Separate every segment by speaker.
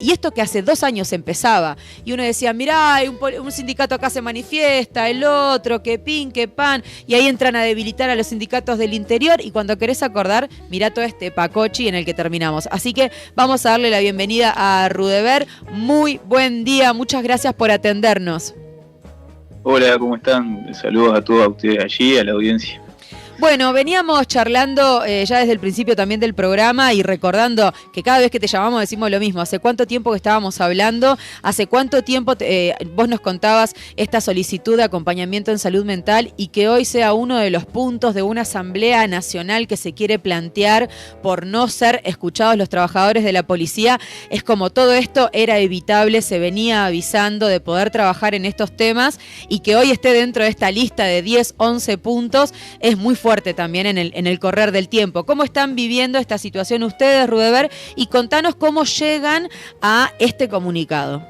Speaker 1: Y esto que hace 2 años empezaba, y uno decía, mirá, hay un sindicato acá se manifiesta, el otro, que pin, que pan, y ahí entran a debilitar a los sindicatos del interior, y cuando querés acordar, mirá todo este pacochi en el que terminamos. Así que vamos a darle la bienvenida a Rudeber. Muy buen día, muchas gracias por atendernos.
Speaker 2: Hola, ¿cómo están? Saludos a todos ustedes allí, a la audiencia.
Speaker 1: Bueno, veníamos charlando ya desde el principio también del programa y recordando que cada vez que te llamamos decimos lo mismo. ¿Hace cuánto tiempo que estábamos hablando? ¿Hace cuánto tiempo vos nos contabas esta solicitud de acompañamiento en salud mental y que hoy sea uno de los puntos de una asamblea nacional que se quiere plantear por no ser escuchados los trabajadores de la policía? Es como todo esto era evitable, se venía avisando de poder trabajar en estos temas y que hoy esté dentro de esta lista de 10, 11 puntos es muy fuerte también en el correr del tiempo. ¿Cómo están viviendo esta situación ustedes, Rudeber? Y contanos cómo llegan a este comunicado.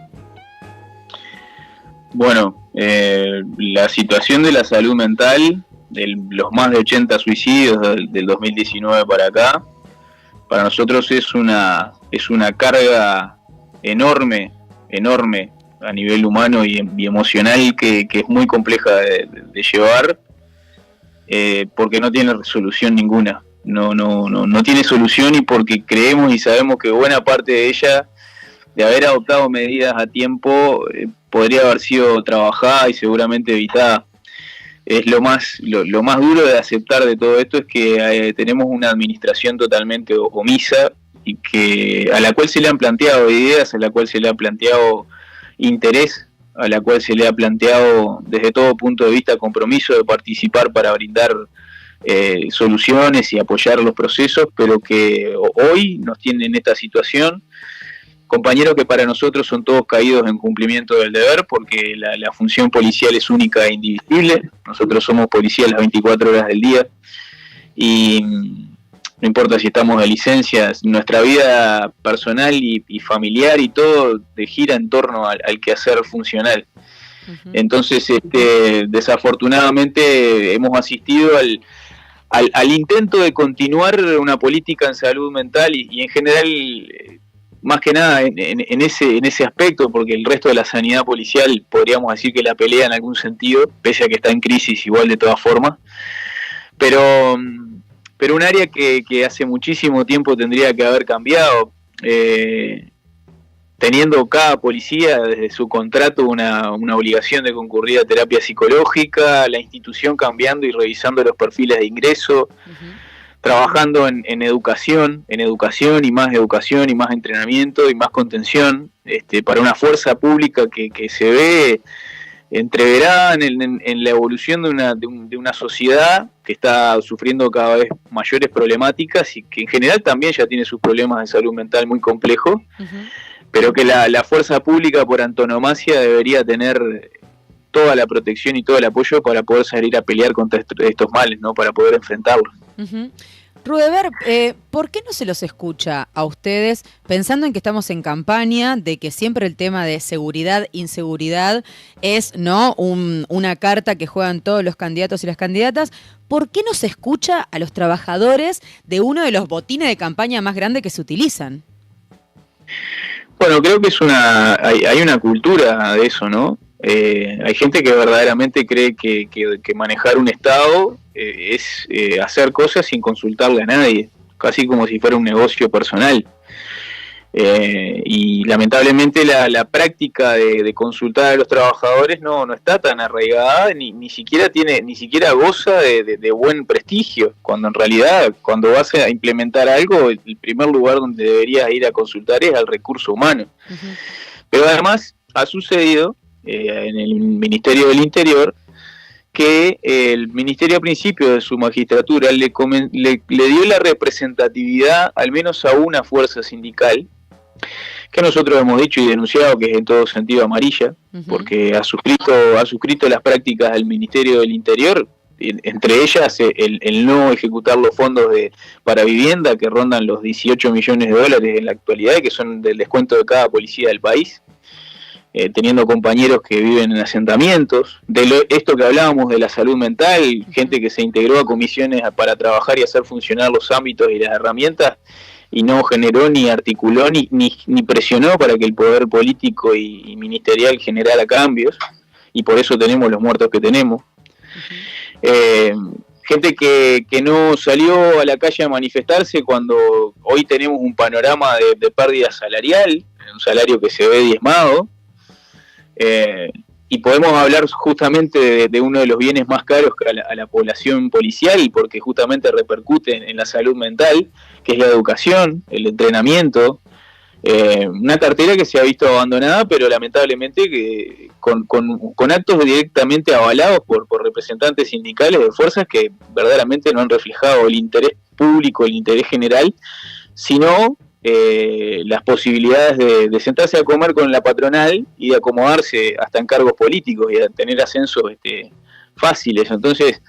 Speaker 2: Bueno, la situación de la salud mental, los más de 80 suicidios del 2019 para acá, para nosotros es una carga enorme a nivel humano y emocional que es muy compleja de llevar. Porque no tiene resolución ninguna, no tiene solución, y porque creemos y sabemos que buena parte de ella, de haber adoptado medidas a tiempo, podría haber sido trabajada y seguramente evitada. Es lo más duro de aceptar de todo esto, es que tenemos una administración totalmente omisa y a la cual se le han planteado ideas, a la cual se le ha planteado interés, a la cual se le ha planteado desde todo punto de vista compromiso de participar para brindar soluciones y apoyar los procesos, pero que hoy nos tienen en esta situación. Compañeros que para nosotros son todos caídos en cumplimiento del deber, porque la función policial es única e indivisible. Nosotros somos policías las 24 horas del día y no importa si estamos de licencia, nuestra vida personal y familiar y todo gira en torno al quehacer funcional. Uh-huh. Entonces, desafortunadamente hemos asistido al intento de continuar una política en salud mental y en general, más que nada en ese aspecto, porque el resto de la sanidad policial podríamos decir que la pelea en algún sentido, pese a que está en crisis igual de todas formas, pero un área que hace muchísimo tiempo tendría que haber cambiado, teniendo cada policía desde su contrato una obligación de concurrir a terapia psicológica, la institución cambiando y revisando los perfiles de ingreso, uh-huh. Trabajando en educación y más entrenamiento y más contención, para una fuerza pública que se ve entreverada en la evolución de una sociedad que está sufriendo cada vez mayores problemáticas y que en general también ya tiene sus problemas de salud mental muy complejos, uh-huh. Pero que la fuerza pública por antonomasia debería tener toda la protección y todo el apoyo para poder salir a pelear contra estos males, ¿no? Para poder enfrentarlos.
Speaker 1: Uh-huh. Rudeber, ¿por qué no se los escucha a ustedes, pensando en que estamos en campaña, de que siempre el tema de seguridad, inseguridad es, ¿no?, una carta que juegan todos los candidatos y las candidatas? ¿Por qué no se escucha a los trabajadores de uno de los botines de campaña más grandes que se utilizan?
Speaker 2: Bueno, creo que hay una cultura de eso, ¿no? Hay gente que verdaderamente cree que manejar un Estado es hacer cosas sin consultarle a nadie, casi como si fuera un negocio personal. Y lamentablemente la práctica de consultar a los trabajadores no está tan arraigada, ni siquiera goza de buen prestigio, cuando en realidad cuando vas a implementar algo, el primer lugar donde deberías ir a consultar es al recurso humano. Uh-huh. Pero además ha sucedido en el Ministerio del Interior que el Ministerio a principio de su magistratura le dio la representatividad al menos a una fuerza sindical, que nosotros hemos dicho y denunciado que es en todo sentido amarilla, uh-huh. Porque ha suscrito las prácticas del Ministerio del Interior, entre ellas el no ejecutar los fondos para vivienda que rondan los 18 millones de dólares en la actualidad y que son del descuento de cada policía del país. Teniendo compañeros que viven en asentamientos, esto que hablábamos de la salud mental, gente que se integró a comisiones para trabajar y hacer funcionar los ámbitos y las herramientas, y no generó ni articuló ni presionó para que el poder político y ministerial generara cambios, y por eso tenemos los muertos que tenemos. Gente que no salió a la calle a manifestarse cuando hoy tenemos un panorama de pérdida salarial, un salario que se ve diezmado, y podemos hablar justamente de uno de los bienes más caros a la población policial, porque justamente repercute en la salud mental, que es la educación, el entrenamiento, una cartera que se ha visto abandonada, pero lamentablemente que con actos directamente avalados por representantes sindicales de fuerzas que verdaderamente no han reflejado el interés público, el interés general, sino las posibilidades de sentarse a comer con la patronal y de acomodarse hasta en cargos políticos y de tener ascensos fáciles. Entonces,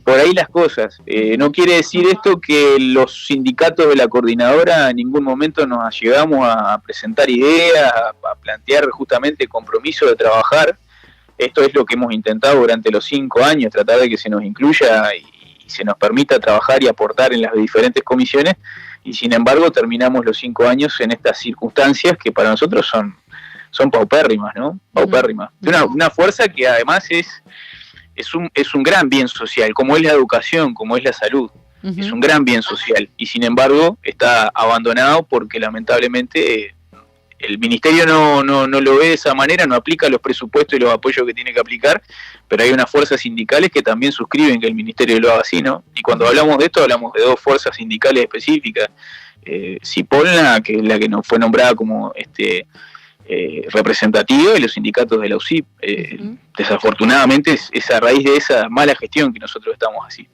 Speaker 2: por ahí las cosas. No quiere decir esto que los sindicatos de la coordinadora en ningún momento nos llegamos a presentar ideas, a plantear justamente compromiso de trabajar. Esto es lo que hemos intentado durante los 5 años, tratar de que se nos incluya y se nos permita trabajar y aportar en las diferentes comisiones, y sin embargo terminamos los 5 años en estas circunstancias que para nosotros son paupérrimas, ¿no? Paupérrimas. Una fuerza que además es un gran bien social, como es la educación, como es la salud. Es un gran bien social, y sin embargo está abandonado porque lamentablemente el ministerio no lo ve de esa manera, no aplica los presupuestos y los apoyos que tiene que aplicar, pero hay unas fuerzas sindicales que también suscriben que el ministerio lo haga así, ¿no? Y cuando hablamos de esto, hablamos de 2 fuerzas sindicales específicas. Cipolna, que es la que nos fue nombrada como representativa, y los sindicatos de la UCIP. Desafortunadamente es a raíz de esa mala gestión que nosotros estamos así.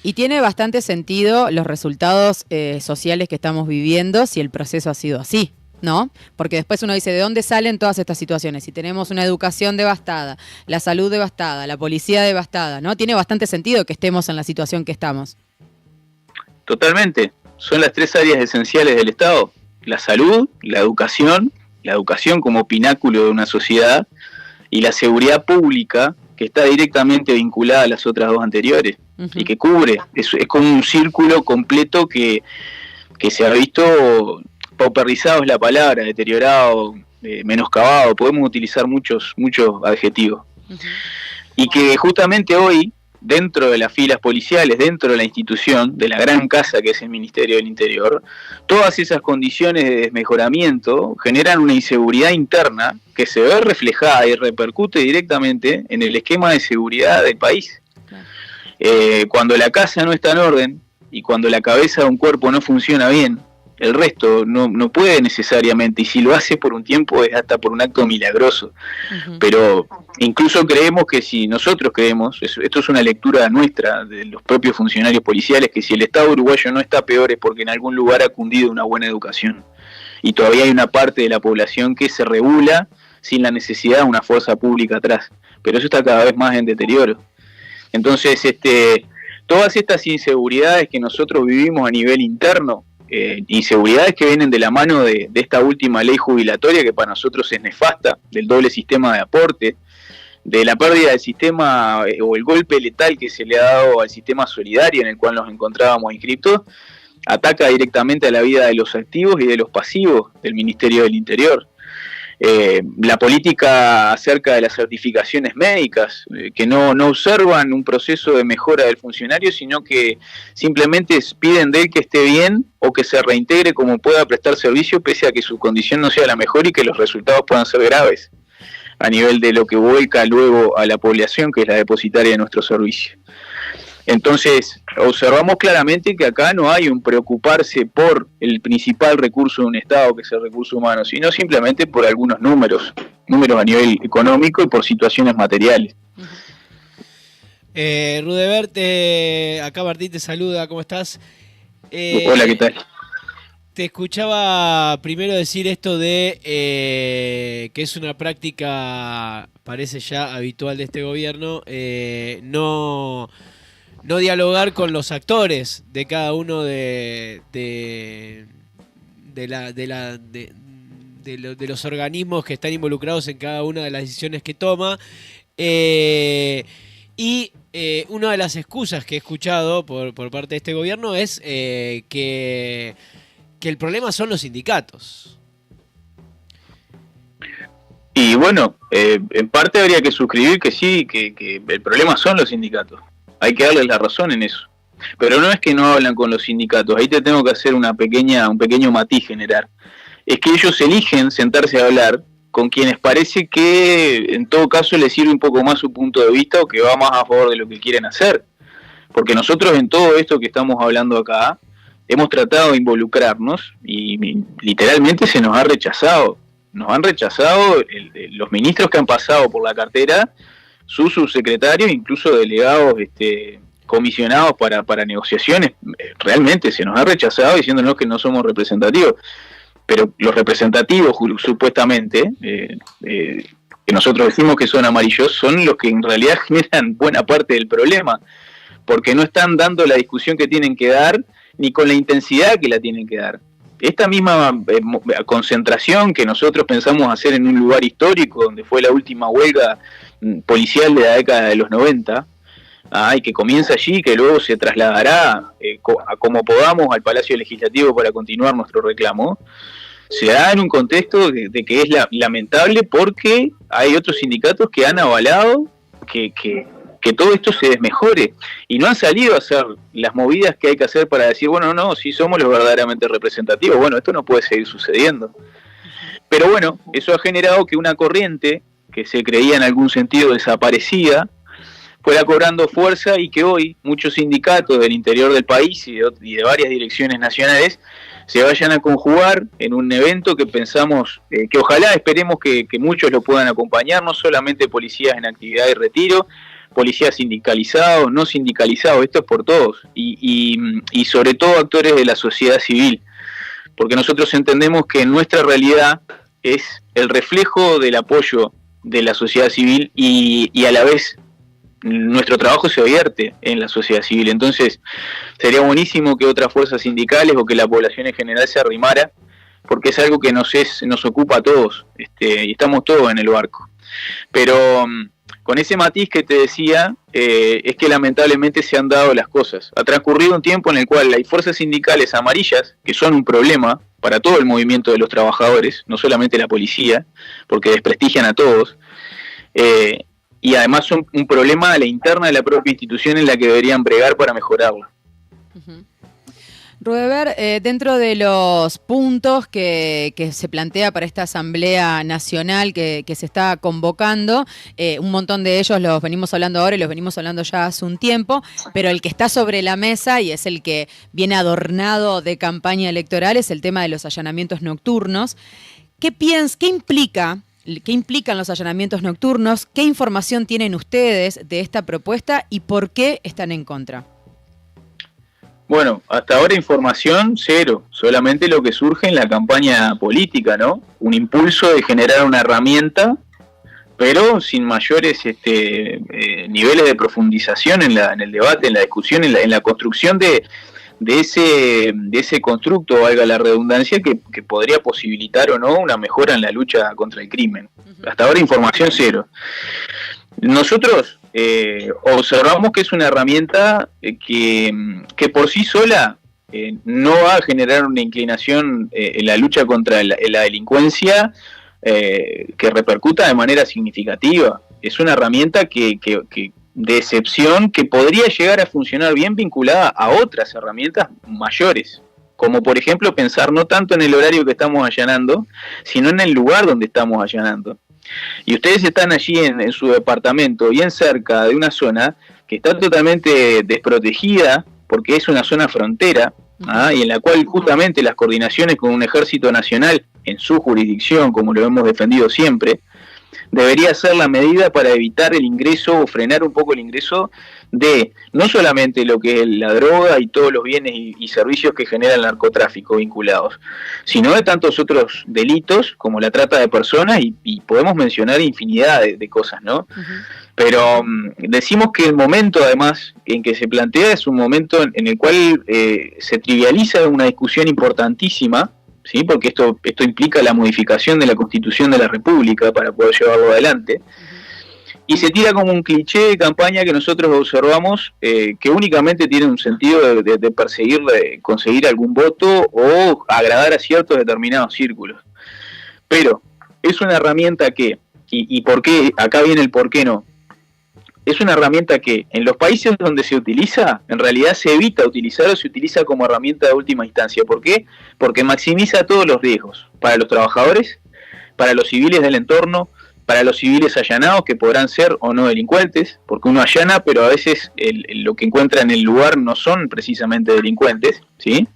Speaker 1: Y tiene bastante sentido los resultados sociales que estamos viviendo si el proceso ha sido así, ¿no? Porque después uno dice, ¿de dónde salen todas estas situaciones? Si tenemos una educación devastada, la salud devastada, la policía devastada, ¿no? Tiene bastante sentido que estemos en la situación que estamos.
Speaker 2: Totalmente. Son las 3 áreas esenciales del Estado: la salud, la educación como pináculo de una sociedad, y la seguridad pública, que está directamente vinculada a las otras 2 anteriores, y que cubre, es como un círculo completo que se ha visto, pauperizado es la palabra, deteriorado, menoscabado, podemos utilizar muchos adjetivos. Y que justamente hoy, dentro de las filas policiales, dentro de la institución, de la gran casa que es el Ministerio del Interior, todas esas condiciones de desmejoramiento generan una inseguridad interna que se ve reflejada y repercute directamente en el esquema de seguridad del país. Cuando la casa no está en orden y cuando la cabeza de un cuerpo no funciona bien, el resto no puede necesariamente, y si lo hace por un tiempo es hasta por un acto milagroso. Pero incluso creemos que si nosotros creemos, esto es una lectura nuestra de los propios funcionarios policiales, que si el Estado uruguayo no está peor es porque en algún lugar ha cundido una buena educación, y todavía hay una parte de la población que se regula sin la necesidad de una fuerza pública atrás, pero eso está cada vez más en deterioro. Entonces todas estas inseguridades que nosotros vivimos a nivel interno, inseguridades que vienen de la mano de esta última ley jubilatoria, que para nosotros es nefasta, del doble sistema de aporte, de la pérdida del sistema o el golpe letal que se le ha dado al sistema solidario en el cual nos encontrábamos inscriptos, ataca directamente a la vida de los activos y de los pasivos del Ministerio del Interior. La política acerca de las certificaciones médicas, que no observan un proceso de mejora del funcionario, sino que simplemente piden de él que esté bien o que se reintegre como pueda prestar servicio, pese a que su condición no sea la mejor y que los resultados puedan ser graves a nivel de lo que vuelca luego a la población, que es la depositaria de nuestro servicio. Entonces, observamos claramente que acá no hay un preocuparse por el principal recurso de un Estado, que es el recurso humano, sino simplemente por algunos números a nivel económico y por situaciones materiales.
Speaker 3: Rudebert, acá Martín te saluda, ¿cómo estás?
Speaker 2: Hola, ¿qué tal?
Speaker 3: Te escuchaba primero decir esto de que es una práctica, parece ya habitual de este gobierno, no dialogar con los actores de cada uno de los organismos que están involucrados en cada una de las decisiones que toma. Y una de las excusas que he escuchado por parte de este gobierno es que que el problema son los sindicatos.
Speaker 2: Y bueno, en parte habría que suscribir que sí, que el problema son los sindicatos. Hay que darles la razón en eso. Pero no es que no hablan con los sindicatos, ahí te tengo que hacer un pequeño matiz general. Es que ellos eligen sentarse a hablar con quienes parece que en todo caso les sirve un poco más su punto de vista o que va más a favor de lo que quieren hacer. Porque nosotros en todo esto que estamos hablando acá, hemos tratado de involucrarnos y literalmente se nos ha rechazado. Nos han rechazado los ministros que han pasado por la cartera, sus subsecretarios, incluso delegados comisionados para negociaciones. Realmente se nos ha rechazado diciéndonos que no somos representativos. Pero los representativos, supuestamente, que nosotros decimos que son amarillos, son los que en realidad generan buena parte del problema, porque no están dando la discusión que tienen que dar, ni con la intensidad que la tienen que dar. Esta misma concentración que nosotros pensamos hacer en un lugar histórico, donde fue la última huelga policial de la década de los 90, y que comienza allí, que luego se trasladará a como podamos al Palacio Legislativo para continuar nuestro reclamo, se da en un contexto de que es lamentable porque hay otros sindicatos que han avalado que todo esto se desmejore y no han salido a hacer las movidas que hay que hacer para decir, bueno, no, si somos los verdaderamente representativos, bueno, esto no puede seguir sucediendo. Pero bueno, eso ha generado que una corriente que se creía en algún sentido desaparecida fuera cobrando fuerza y que hoy muchos sindicatos del interior del país y de varias direcciones nacionales se vayan a conjugar en un evento que pensamos, que ojalá esperemos que muchos lo puedan acompañar, no solamente policías en actividad de retiro, policías sindicalizados, no sindicalizados, esto es por todos, y sobre todo actores de la sociedad civil, porque nosotros entendemos que nuestra realidad es el reflejo del apoyo de la sociedad civil y a la vez nuestro trabajo se vierte en la sociedad civil. Entonces sería buenísimo que otras fuerzas sindicales o que la población en general se arrimara, porque es algo que nos ocupa a todos, y estamos todos en el barco. Pero con ese matiz que te decía, es que lamentablemente se han dado las cosas. Ha transcurrido un tiempo en el cual hay fuerzas sindicales amarillas, que son un problema para todo el movimiento de los trabajadores, no solamente la policía, porque desprestigian a todos, y además son un problema a la interna de la propia institución en la que deberían bregar para mejorarla.
Speaker 1: Uh-huh. Rudeber, dentro de los puntos que se plantea para esta Asamblea Nacional que se está convocando, un montón de ellos los venimos hablando ahora y los venimos hablando ya hace un tiempo, pero el que está sobre la mesa y es el que viene adornado de campaña electoral es el tema de los allanamientos nocturnos. ¿Qué implican los allanamientos nocturnos? ¿Qué información tienen ustedes de esta propuesta y por qué están en contra?
Speaker 2: Bueno, hasta ahora información cero, solamente lo que surge en la campaña política, ¿no? Un impulso de generar una herramienta, pero sin mayores niveles de profundización en el debate, en la discusión, en la construcción de ese constructo, valga la redundancia, que podría posibilitar o no una mejora en la lucha contra el crimen. Hasta ahora información cero. Nosotros observamos que es una herramienta que por sí sola no va a generar una inclinación en la lucha contra la delincuencia que repercuta de manera significativa. Es una herramienta de excepción que podría llegar a funcionar bien vinculada a otras herramientas mayores, como por ejemplo pensar no tanto en el horario que estamos allanando, sino en el lugar donde estamos allanando. Y ustedes están allí en su departamento, bien cerca de una zona que está totalmente desprotegida, porque es una zona frontera, y en la cual justamente las coordinaciones con un ejército nacional en su jurisdicción, como lo hemos defendido siempre, debería ser la medida para evitar el ingreso o frenar un poco el ingreso de no solamente lo que es la droga y todos los bienes y servicios que genera el narcotráfico vinculados, sino de tantos otros delitos como la trata de personas y podemos mencionar infinidad de cosas, ¿no? Uh-huh. Pero decimos que el momento además en que se plantea es un momento en el cual se trivializa una discusión importantísima, ¿sí? Porque esto implica la modificación de la Constitución de la República para poder llevarlo adelante. Uh-huh. Y se tira como un cliché de campaña que nosotros observamos que únicamente tiene un sentido de perseguir, de conseguir algún voto o agradar a ciertos determinados círculos. Pero es una herramienta que, y por qué, acá viene el por qué no, es una herramienta que en los países donde se utiliza, en realidad se evita utilizar o se utiliza como herramienta de última instancia. ¿Por qué? Porque maximiza todos los riesgos para los trabajadores, para los civiles del entorno, para los civiles allanados, que podrán ser o no delincuentes, porque uno allana, pero a veces lo que encuentra en el lugar no son precisamente delincuentes, ¿sí?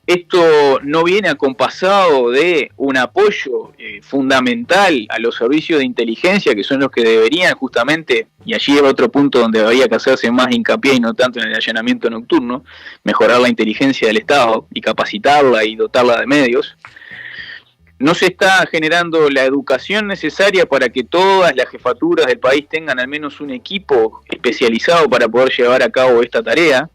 Speaker 2: Esto no viene acompasado de un apoyo fundamental a los servicios de inteligencia, que son los que deberían justamente, y allí es otro punto donde habría que hacerse más hincapié y no tanto en el allanamiento nocturno, mejorar la inteligencia del Estado y capacitarla y dotarla de medios. No se está generando la educación necesaria para que todas las jefaturas del país tengan al menos un equipo especializado para poder llevar a cabo esta tarea.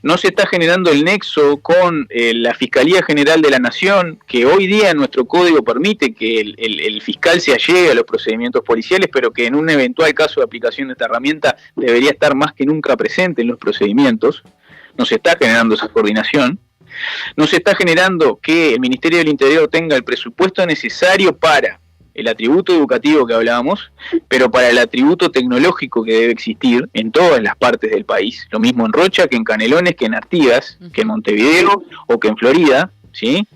Speaker 2: No se está generando el nexo con la Fiscalía General de la Nación, que hoy día nuestro código permite que el fiscal se allegue a los procedimientos policiales, pero que en un eventual caso de aplicación de esta herramienta debería estar más que nunca presente en los procedimientos. No se está generando esa coordinación. No se está generando que el Ministerio del Interior tenga el presupuesto necesario para el atributo educativo que hablábamos, pero para el atributo tecnológico que debe existir en todas las partes del país. Lo mismo en Rocha, que en Canelones, que en Artigas, que en Montevideo o que en Florida, ¿sí?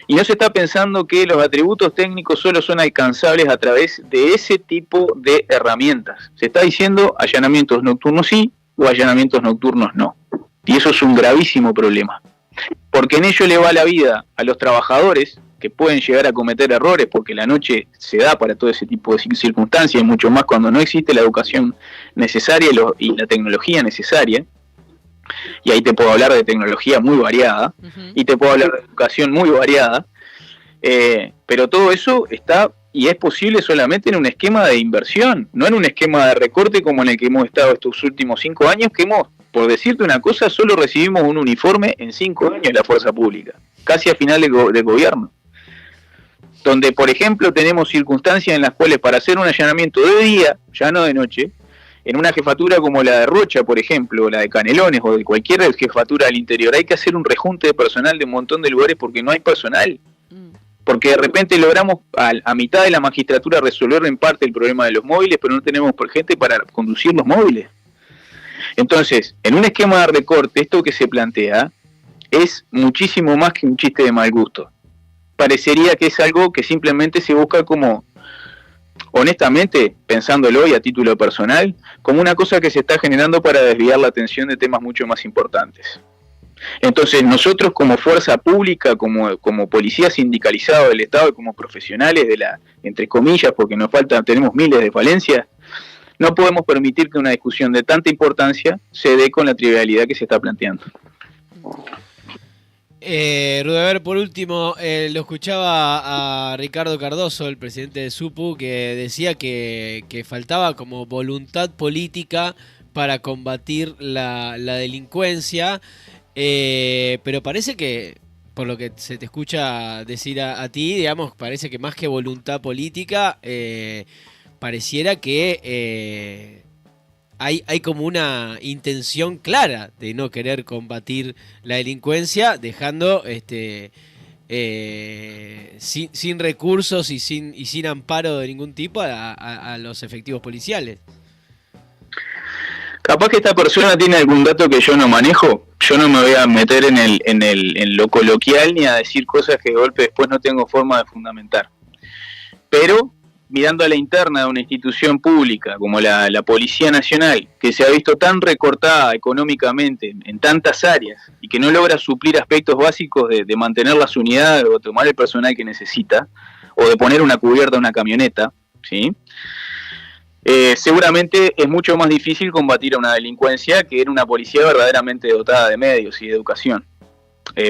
Speaker 2: Y no se está pensando que los atributos técnicos solo son alcanzables a través de ese tipo de herramientas. Se está diciendo allanamientos nocturnos sí o allanamientos nocturnos no. Y eso es un gravísimo problema. Porque en ello le va la vida a los trabajadores, que pueden llegar a cometer errores, porque la noche se da para todo ese tipo de circunstancias, y mucho más cuando no existe la educación necesaria y la tecnología necesaria. Y ahí te puedo hablar de tecnología muy variada, y te puedo hablar de educación muy variada, pero todo eso está y es posible solamente en un esquema de inversión, no en un esquema de recorte como en el que hemos estado estos últimos 5 años, que hemos, por decirte una cosa, solo recibimos un uniforme en 5 años en la fuerza pública, casi a final de gobierno. Donde, por ejemplo, tenemos circunstancias en las cuales para hacer un allanamiento de día, ya no de noche, en una jefatura como la de Rocha, por ejemplo, o la de Canelones, o de cualquier jefatura del interior, hay que hacer un rejunte de personal de un montón de lugares porque no hay personal. Porque de repente logramos a mitad de la magistratura resolver en parte el problema de los móviles, pero no tenemos gente para conducir los móviles. Entonces, en un esquema de recorte, esto que se plantea es muchísimo más que un chiste de mal gusto. Parecería que es algo que simplemente se busca como, honestamente, pensándolo y a título personal, como una cosa que se está generando para desviar la atención de temas mucho más importantes. Entonces nosotros como fuerza pública, como policía sindicalizado del Estado y como profesionales de la, entre comillas, porque tenemos miles de falencias, no podemos permitir que una discusión de tanta importancia se dé con la trivialidad que se está planteando.
Speaker 3: Rudeber, por último, lo escuchaba a Ricardo Cardoso, el presidente de SUPU, que decía que faltaba como voluntad política para combatir la delincuencia, pero parece que, por lo que se te escucha decir a ti, digamos, parece que más que voluntad política, pareciera que hay como una intención clara de no querer combatir la delincuencia, dejando sin recursos y sin amparo de ningún tipo a los efectivos policiales.
Speaker 2: Capaz que esta persona tiene algún dato que yo no manejo. Yo no me voy a meter en lo coloquial ni a decir cosas que de golpe después no tengo forma de fundamentar. Pero mirando a la interna de una institución pública como la Policía Nacional, que se ha visto tan recortada económicamente en tantas áreas y que no logra suplir aspectos básicos de mantener las unidades o tomar el personal que necesita, o de poner una cubierta a una camioneta, ¿sí? Seguramente es mucho más difícil combatir a una delincuencia que en una policía verdaderamente dotada de medios y de educación.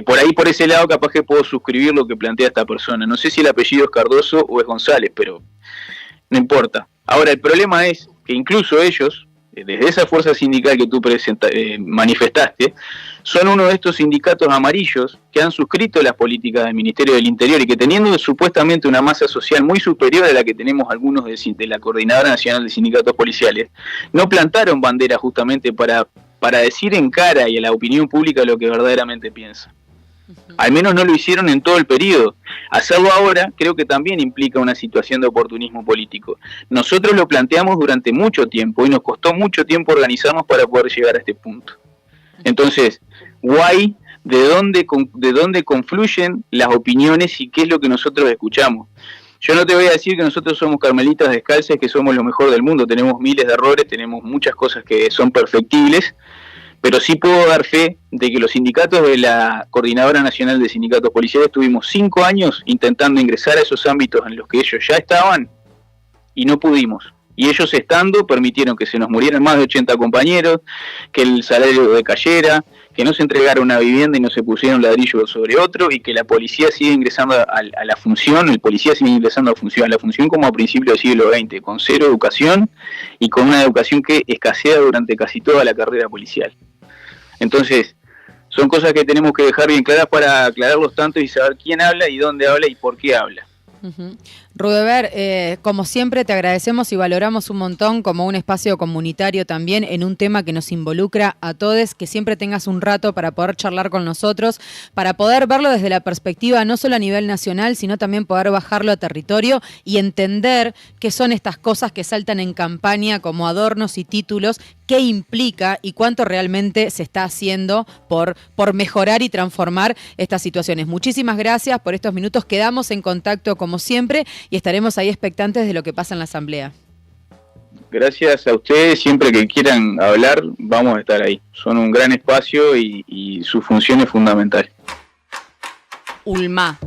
Speaker 2: Por ese lado capaz que puedo suscribir lo que plantea esta persona. No sé si el apellido es Cardoso o es González, pero no importa. Ahora, el problema es que incluso ellos, desde esa fuerza sindical que tú manifestaste, son uno de estos sindicatos amarillos que han suscrito las políticas del Ministerio del Interior y que teniendo supuestamente una masa social muy superior a la que tenemos algunos de la Coordinadora Nacional de Sindicatos Policiales, no plantaron bandera justamente para decir en cara y a la opinión pública lo que verdaderamente piensa. Al menos no lo hicieron en todo el periodo. Hacerlo ahora creo que también implica una situación de oportunismo político. Nosotros lo planteamos durante mucho tiempo y nos costó mucho tiempo organizarnos para poder llegar a este punto. Entonces, guay, ¿de dónde confluyen las opiniones y qué es lo que nosotros escuchamos? Yo no te voy a decir que nosotros somos carmelitas descalzas, que somos lo mejor del mundo, tenemos miles de errores, tenemos muchas cosas que son perfectibles, pero sí puedo dar fe de que los sindicatos de la Coordinadora Nacional de Sindicatos Policiales tuvimos 5 años intentando ingresar a esos ámbitos en los que ellos ya estaban y no pudimos. Y ellos estando permitieron que se nos murieran más de 80 compañeros, que el salario decayera, que no se entregara una vivienda y no se pusiera un ladrillo sobre otro, y que la policía sigue ingresando a la función, el policía sigue ingresando a la función como a principios del siglo XX, con cero educación y con una educación que escasea durante casi toda la carrera policial. Entonces, son cosas que tenemos que dejar bien claras para aclarar los tantos y saber quién habla y dónde habla y por qué habla.
Speaker 1: Rudeber, como siempre te agradecemos y valoramos un montón como un espacio comunitario también en un tema que nos involucra a todos, que siempre tengas un rato para poder charlar con nosotros, para poder verlo desde la perspectiva no solo a nivel nacional, sino también poder bajarlo a territorio y entender qué son estas cosas que saltan en campaña como adornos y títulos, qué implica y cuánto realmente se está haciendo por mejorar y transformar estas situaciones. Muchísimas gracias por estos minutos, quedamos en contacto como siempre y estaremos ahí expectantes de lo que pasa en la asamblea.
Speaker 2: Gracias a ustedes, siempre que quieran hablar, vamos a estar ahí. Son un gran espacio y su función es fundamental.
Speaker 1: ULMA.